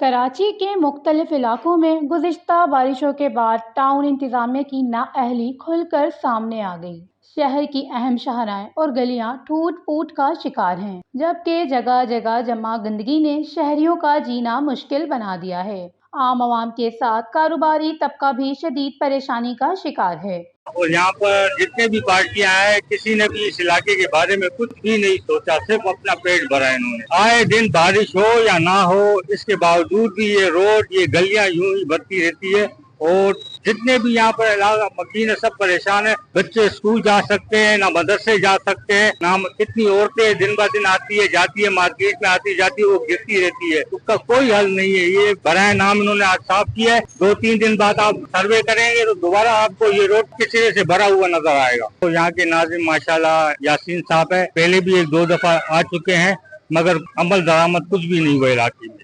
کراچی کے مختلف علاقوں میں گزشتہ بارشوں کے بعد ٹاؤن انتظامیہ کی نااہلی کھل کر سامنے آ گئی۔ شہر کی اہم شاہراہیں اور گلیاں ٹوٹ پھوٹ کا شکار ہیں، جبکہ جگہ جگہ جمع گندگی نے شہریوں کا جینا مشکل بنا دیا ہے۔ عام عوام کے ساتھ کاروباری طبقہ بھی شدید پریشانی کا شکار ہے۔ اور یہاں پر جتنے بھی پارٹیاں ہیں، کسی نے بھی اس علاقے کے بارے میں کچھ بھی نہیں سوچا، صرف اپنا پیٹ بھرا ہے انہوں نے۔ آئے دن بارش ہو یا نہ ہو، اس کے باوجود بھی یہ روڈ، یہ گلیاں یوں ہی بھرتی رہتی ہے، اور جتنے بھی یہاں پر علاقہ مکین ہے سب پریشان ہیں۔ بچے اسکول جا سکتے ہیں، نہ مدرسے جا سکتے ہیں، نہ کتنی عورتیں دن بہ دن آتی ہے جاتی ہے، مارکیٹ میں آتی جاتی ہے، وہ گرتی رہتی ہے، اس کا کوئی حل نہیں ہے۔ یہ برائے نام انہوں نے آج صاف کیا ہے، 2-3 دن بعد آپ سروے کریں گے تو دوبارہ آپ کو یہ روڈ کس طرح سے بھرا ہوا نظر آئے گا۔ تو یہاں کے ناظم ماشاءاللہ یاسین صاحب ہے، پہلے بھی 1-2 دفعہ آ چکے ہیں، مگر عمل درآمد کچھ بھی نہیں ہوا علاقے میں۔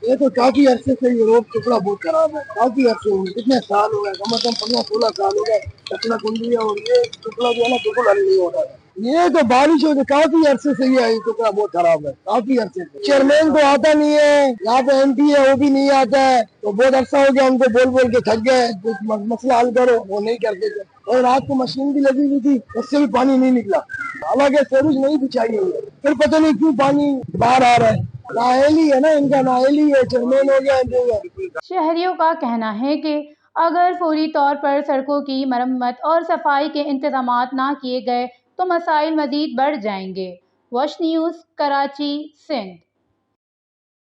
یہ تو کافی عرصے سے یہ روڈ ٹکڑا بہت خراب ہے، کافی عرصے ہوئے، کتنے سال ہو گئے، کم از کم 15-16 سال ہو گئے کچرا کنڈی ہے، اور یہ ٹکڑا جو ہے نا بالکل حل نہیں ہو رہا ہے۔ یہ تو بارش ہو کافی عرصے سے یہ ٹکڑا بہت خراب ہے، کافی عرصے سے۔ چیئرمین تو آتا نہیں ہے، یہاں پہ ایم پی ہے وہ بھی نہیں آتا ہے، تو بہت عرصہ ہو گیا ان کو بول بول کے تھک گئے، مسئلہ حل کرو، وہ نہیں کرتے تھے۔ اور رات کو مشین بھی لگی ہوئی تھی، اس سے بھی پانی نہیں نکلا، حالانکہ سیوریج نہیں بچھائی ہوئی ہے، پھر پتہ نہیں کیوں پانی باہر آ رہا ہے۔ نااہلی ہے نا، ان کا نااہلی ہے، چیئرمین ہو گیا جو ہے۔ شہریوں کا کہنا ہے کہ اگر فوری طور پر سڑکوں کی مرمت اور صفائی کے انتظامات نہ کیے گئے تو مسائل مزید بڑھ جائیں گے۔ وش نیوز، کراچی، سندھ۔